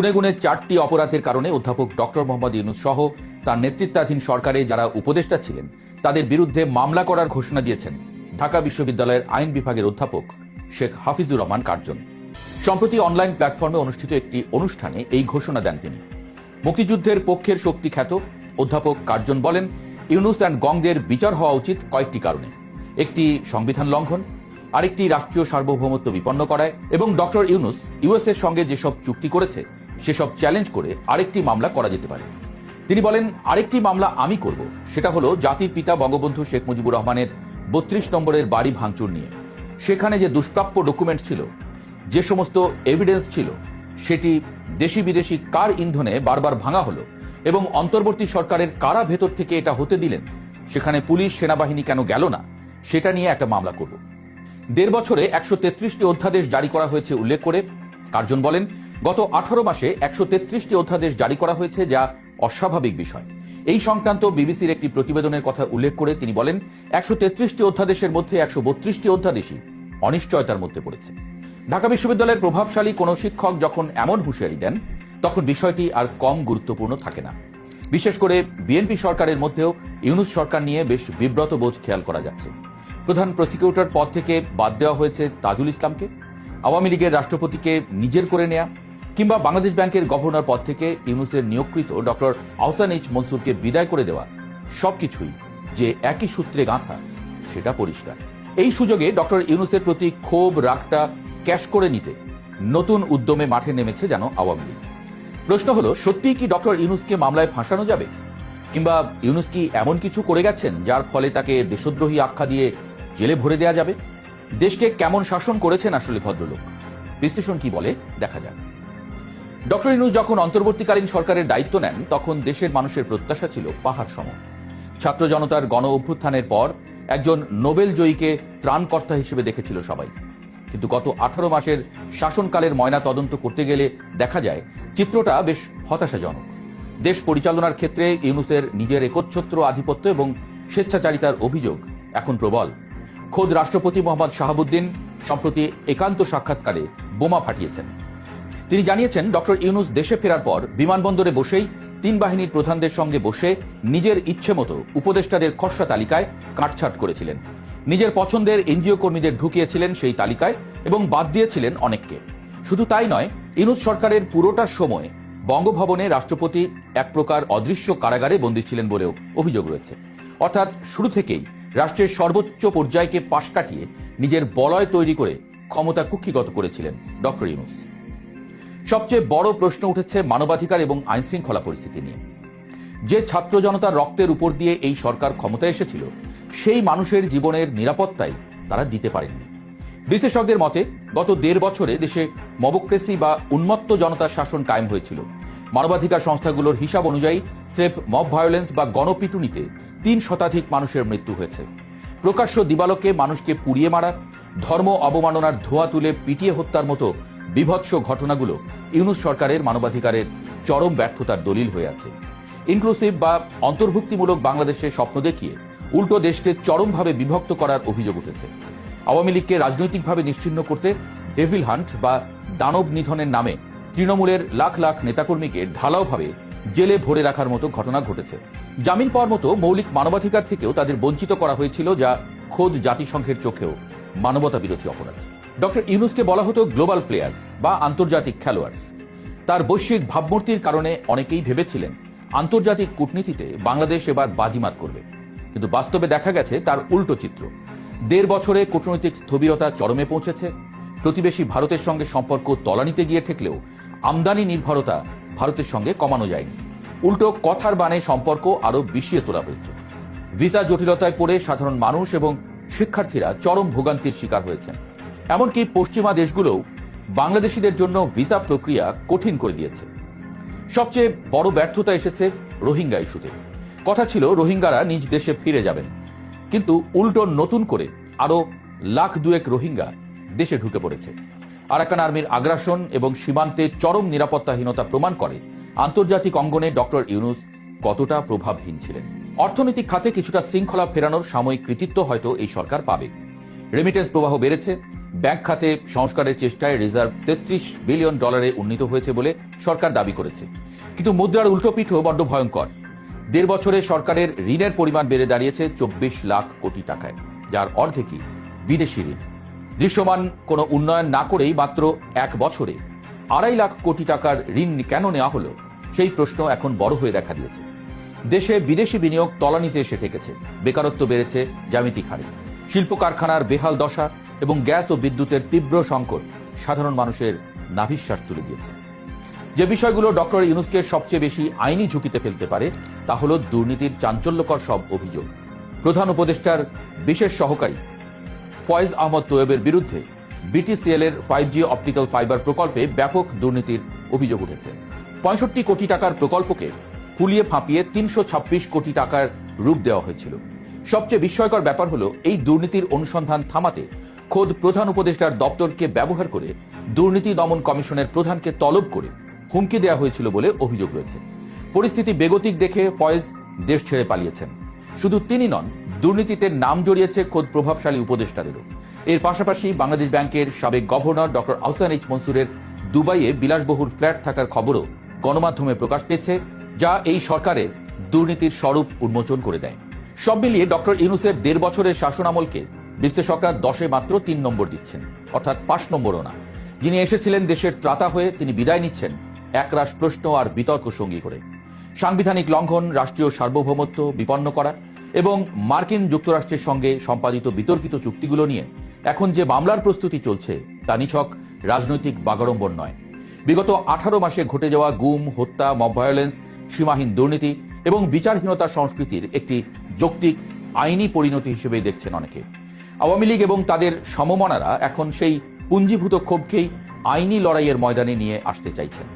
গুনে গুনে 4টি অপরাধের কারণে অধ্যাপক ডক্টর মোহাম্মদ ইউনূস সহ তার নেতৃত্বাধীন সরকারে যারা উপদেষ্টা ছিলেন তাদের বিরুদ্ধে মামলা করার ঘোষণা দিয়েছেন ঢাকা বিশ্ববিদ্যালয়ের আইন বিভাগের অধ্যাপক শেখ হাফিজুর রহমান কার্জন। সম্প্রতি অনলাইন প্ল্যাটফর্মে অনুষ্ঠিত একটি অনুষ্ঠানে এই ঘোষণা দেন তিনি। মুক্তিযুদ্ধের পক্ষের শক্তি খ্যাত অধ্যাপক কার্জন বলেন, ইউনূস অ্যান্ড গংদের বিচার হওয়া উচিত কয়েকটি কারণে। একটি সংবিধান লঙ্ঘন, আরেকটি রাষ্ট্রীয় সার্বভৌমত্ব বিপন্ন করায় এবং ডক্টর ইউনূস ইউএসের সঙ্গে যেসব চুক্তি করেছে সেসব চ্যালেঞ্জ করে আরেকটি মামলা করা যেতে পারে। তিনি বলেন, আরেকটি মামলা আমি করব, সেটা হলো জাতির পিতা বঙ্গবন্ধু শেখ মুজিবুর রহমানের 32 নম্বরের বাড়ি ভাঙচুর নিয়ে। সেখানে যে দুষ্প্রাপ্য ডকুমেন্ট ছিল, যে সমস্ত এভিডেন্স ছিল, সেটি দেশি বিদেশি কার ইন্ধনে বারবার ভাঙা হলো এবং অন্তর্বর্তী সরকারের কারা ভেতর থেকে এটা হতে দিলেন, সেখানে পুলিশ সেনাবাহিনী কেন গেল না, সেটা নিয়ে একটা মামলা করব। 1.5 বছরে 133টি অধ্যাদেশ জারি করা হয়েছে উল্লেখ করে কার্জন বলেন, গত 18 মাসে 133টি অধ্যাদেশ জারি করা হয়েছে, যা অস্বাভাবিক বিষয়। এই সংক্রান্ত বিবিসির একটি প্রতিবেদনের কথা উল্লেখ করে তিনি বলেন, 133টি অধ্যাদেশের মধ্যে 132টি অধ্যাদেশই অনিশ্চয়তার মধ্যে পড়েছে। ঢাকা বিশ্ববিদ্যালয়ের প্রভাবশালী কোনো শিক্ষক যখন এমন হুঁশিয়ারি দেন, তখন বিষয়টি আর কম গুরুত্বপূর্ণ থাকে না। বিশেষ করে বিএনপি সরকারের মধ্যেও ইউনূস সরকার নিয়ে বেশ বিব্রত বোধ খেয়াল করা যাচ্ছে। প্রধান প্রসিকিউটর পদ থেকে বাদ দেওয়া হয়েছে তাজুল ইসলামকে, আওয়ামী লীগের রাষ্ট্রপতিকে নিজের করে নেয়া, কিংবা বাংলাদেশ ব্যাংকের গভর্নর পদ থেকে ইউনূসের নিয়োগকৃত ডক্টর আহসান এইচ মনসুরকে বিদায় করে দেওয়া, সবকিছুই যে একই সূত্রে গাঁথা সেটা পরিষ্কার। এই সুযোগে ডক্টর ইউনূসের প্রতি ক্ষোভ রাগটা ক্যাশ করে নিতে নতুন উদ্যমে মাঠে নেমেছে যেন আওয়ামী লীগ। প্রশ্ন হলো, সত্যিই কি ডক্টর ইউনূসকে মামলায় ফাঁসানো যাবে, কিংবা ইউনূস কি এমন কিছু করে গেছেন যার ফলে তাকে দেশদ্রোহী আখ্যা দিয়ে জেলে ভরে দেওয়া যাবে? দেশকে কেমন শাসন করেছেন আসলে ভদ্রলোক? বিশ্লেষণ কি বলে দেখা যাক। ডক্টর ইউনূস যখন অন্তর্বর্তীকালীন সরকারের দায়িত্ব নেন, তখন দেশের মানুষের প্রত্যাশা ছিল পাহাড় সম। ছাত্র জনতার গণ অভ্যুত্থানের পর একজন নোবেল জয়ীকে ত্রাণকর্তা হিসেবে দেখেছিল সবাই। কিন্তু গত 18 মাসের শাসনকালের ময়না তদন্ত করতে গেলে দেখা যায় চিত্রটা বেশ হতাশাজনক। দেশ পরিচালনার ক্ষেত্রে ইউনূসের নিজের একচ্ছত্র আধিপত্য এবং স্বেচ্ছাচারিতার অভিযোগ এখন প্রবল। খোদ রাষ্ট্রপতি মোহাম্মদ শাহাবুদ্দিন সম্প্রতি একান্ত সাক্ষাৎকারে বোমা ফাটিয়েছেন। তিনি জানিয়েছেন, ডক্টর ইউনূস দেশে ফেরার পর বিমানবন্দরে বসেই 3 বাহিনীর প্রধানদের সঙ্গে বসে নিজের ইচ্ছে মতো উপদেষ্টাদের খসড়া তালিকায় কাটছাঁট করেছিলেন। নিজের পছন্দের এনজিও কর্মীদের ঢুকিয়েছিলেন সেই তালিকায় এবং বাদ দিয়েছিলেন অনেককে। শুধু তাই নয়, ইউনূস সরকারের পুরোটা সময় বঙ্গভবনে রাষ্ট্রপতি এক প্রকার অদৃশ্য কারাগারে বন্দী ছিলেন বলেও অভিযোগ রয়েছে। অর্থাৎ শুরু থেকেই রাষ্ট্রের সর্বোচ্চ পর্যায়কে পাশ কাটিয়ে নিজের বলয় তৈরি করে ক্ষমতা কুক্ষিগত করেছিলেন ডক্টর ইউনূস। সবচেয়ে বড় প্রশ্ন উঠেছে মানবাধিকার এবং আইনশৃঙ্খলা পরিস্থিতি নিয়ে। যে ছাত্র জনতার রক্তের উপর দিয়ে এই সরকার ক্ষমতায় এসেছিল, সেই মানুষের জীবনের নিরাপত্তাই তারা দিতে পারেননি। বিশ্লেষকদের মতে গত 1.5 বছরে দেশে মবক্রেসি বা উন্মত্ত জনতার শাসন কায়েম হয়েছিল। মানবাধিকার সংস্থাগুলোর হিসাব অনুযায়ী স্রেফ মব ভায়োলেন্স বা গণপিটুনিতে 3 শতাধিক মানুষের মৃত্যু হয়েছে। প্রকাশ্য দিবালোকে মানুষকে পুড়িয়ে মারা, ধর্ম অবমাননার ধোঁয়া তুলে পিটিয়ে হত্যার মতো বিভৎস ঘটনাগুলো ইউনূস সরকারের মানবাধিকারের চরম ব্যর্থতার দলিল হয়ে আছে। ইনক্লুসিভ বা অন্তর্ভুক্তিমূলক বাংলাদেশের স্বপ্ন দেখিয়ে উল্টো দেশকে চরমভাবে বিভক্ত করার অভিযোগ উঠেছে। আওয়ামী লীগকে রাজনৈতিকভাবে নিশ্চিহ্ন করতে ডেভিল হান্ট বা দানব নিধনের নামে তৃণমূলের লাখ লাখ নেতাকর্মীকে ঢালাওভাবে জেলে ভরে রাখার মতো ঘটনা ঘটেছে। জামিন পাওয়ার মতো মৌলিক মানবাধিকার থেকেও তাদের বঞ্চিত করা হয়েছিল, যা খোদ জাতিসংঘের চোখেও মানবতা বিরোধী অপরাধ। ডক্টর ইউনূসকে বলা হতো গ্লোবাল প্লেয়ার বা আন্তর্জাতিক খেলোয়াড়। তার বৈশ্বিক ভাবমূর্তির কারণে অনেকেই ভেবেছিলেন আন্তর্জাতিক কূটনীতিতে বাংলাদেশ এবার বাজিমাত করবে, কিন্তু বাস্তবে দেখা গেছে তার উল্টো চিত্র। 1.5 বছরে কূটনৈতিক স্থবিরতা চরমে পৌঁছেছে। প্রতিবেশী ভারতের সঙ্গে সম্পর্ক তলানিতে গিয়ে ঠেকলেও আমদানি নির্ভরতা ভারতের সঙ্গে কমানো যায়নি। উল্টো কথার বানে সম্পর্ক আরো বিষিয়ে তোলা হয়েছে। ভিসা জটিলতায় পড়ে সাধারণ মানুষ এবং শিক্ষার্থীরা চরম ভোগান্তির শিকার হয়েছেন। এমনকি পশ্চিমা দেশগুলোও বাংলাদেশিদের জন্য ভিসা প্রক্রিয়া কঠিন করে দিয়েছে। সবচেয়ে বড় ব্যর্থতা এসেছে রোহিঙ্গা ইস্যুতে। কথা ছিল রোহিঙ্গারা নিজ দেশে ফিরে যাবেন, কিন্তু উল্টো নতুন করে আরো 1,02,000 রোহিঙ্গা দেশে ঢুকে পড়েছে। আরাকান আর্মির আগ্রাসন এবং সীমান্তে চরম নিরাপত্তাহীনতা প্রমাণ করে আন্তর্জাতিক অঙ্গনে ডক্টর ইউনূস কতটা প্রভাবহীন ছিলেন। অর্থনৈতিক খাতে কিছুটা শৃঙ্খলা ফেরানোর সাময়িক কৃতিত্ব হয়তো এই সরকার পাবে। রেমিটেন্স প্রবাহ বেড়েছে, ব্যাংক খাতে সংস্কারের চেষ্টায় রিজার্ভ 33 বিলিয়ন ডলারে উন্নীত হয়েছে বলে সরকার দাবি করেছে। কিন্তু মুদ্রার উল্টোপিঠও বড্ড ভয়ঙ্কর। 1.5 বছরে সরকারের ঋণের পরিমাণ বেড়ে দাঁড়িয়েছে 24 লাখ কোটি টাকায়, যার অর্ধেকই বিদেশি ঋণ। দৃশ্যমান কোনো উন্নয়ন না করেই মাত্র 1 বছরে 2.5 লাখ কোটি টাকার ঋণ কেন নেওয়া হলো, সেই প্রশ্ন এখন বড় হয়ে দেখা দিয়েছে। দেশে বিদেশি বিনিয়োগ তলানিতে এসে ঠেকেছে, বেকারত্ব বেড়েছে জ্যামিতিক হারে, শিল্প কারখানার বেহাল দশা এবং গ্যাস ও বিদ্যুতের তীব্র সংকট সাধারণ মানুষের নাভিশ্বাস তুলে দিয়েছে। যে বিষয়গুলো ডক্টর ইউনূসকে সবচেয়ে বেশি আইনি ঝুঁকিতে ফেলতে পারে তা হলো দুর্নীতির চাঞ্চল্যকর সব অভিযোগ। প্রধান উপদেষ্টার বিশেষ সহকারী ফয়েজ আহমদ তোয়েবের বিরুদ্ধে বিটিসিএল এর 5G অপটিক্যাল ফাইবার প্রকল্পে ব্যাপক দুর্নীতির অভিযোগ উঠেছে। 65 কোটি টাকার প্রকল্পকে ফুলিয়ে ফাঁপিয়ে 326 কোটি টাকার রূপ দেওয়া হয়েছিল। সবচেয়ে বিস্ময়কর ব্যাপার হলো, এই দুর্নীতির অনুসন্ধান থামাতে খোদ প্রধান উপদেষ্টার দপ্তরকে ব্যবহার করে দুর্নীতি দমন কমিশনের প্রধানকে তলব করে হুমকি দেওয়া হয়েছিল বলে অভিযোগ রয়েছে। পরিস্থিতি বেগতিক দেখে ফয়েজ দেশ ছেড়ে পালিয়েছেন। শুধু তিনি নন, দুর্নীতিতে নাম জড়িয়েছে খোদ প্রভাবশালী উপদেষ্টাদেরও। এর পাশাপাশি বাংলাদেশ ব্যাংকের সাবেক গভর্নর ডক্টর আহসান এইচ মনসুরের দুবাইয়ে বিলাসবহুল ফ্ল্যাট থাকার খবরও গণমাধ্যমে প্রকাশ পেয়েছে, যা এই সরকারের দুর্নীতির স্বরূপ উন্মোচন করে দেয়। সব মিলিয়ে ডক্টর ইউনূসের 1.5 বছরের শাসনামলকে বিশ্লেষকরা 10-এ মাত্র 3 নম্বর দিচ্ছেন, অর্থাৎ 5 নম্বরও না। যিনি এসেছিলেন দেশের ত্রাতা হয়ে, তিনি বিদায় নিচ্ছেন একরাশ প্রশ্ন আর বিতর্ক সঙ্গী করে। সাংবিধানিক লঙ্ঘন, রাষ্ট্রীয় সার্বভৌমত্ব বিপন্ন করা এবং মার্কিন যুক্তরাষ্ট্রের সঙ্গে সম্পাদিত বিতর্কিত চুক্তিগুলো নিয়ে এখন যে মামলার প্রস্তুতি চলছে তা নিছক রাজনৈতিক বাগাড়ম্বর নয়। বিগত 18 মাসে ঘটে যাওয়া গুম, হত্যা, মব ভায়োলেন্স, সীমাহীন দুর্নীতি এবং বিচারহীনতা সংস্কৃতির একটি যৌক্তিক আইনি পরিণতি হিসেবে দেখছেন অনেকে। আওয়ামী লীগ এবং তাদের সমমনারা এখন সেই পুঞ্জীভূত ক্ষোভকেই আইনি লড়াইয়ের ময়দানে নিয়ে আসতে চাইছেন।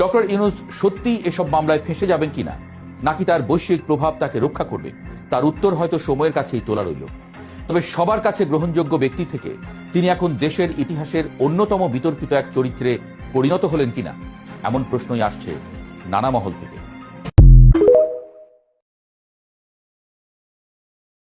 ডক্টর ইউনূস সত্যি এসব মামলায় ফেঁসে যাবেন কিনা, নাকি তার বৈশ্বিক প্রভাব তাকে রক্ষা করবে, তার উত্তর হয়তো সময়ের কাছেই তোলা রইল। তবে সবার কাছে গ্রহণযোগ্য ব্যক্তি থেকে তিনি এখন দেশের ইতিহাসের অন্যতম বিতর্কিত এক চরিত্রে পরিণত হলেন কিনা, এমন প্রশ্নই আসছে নানা মহল থেকে।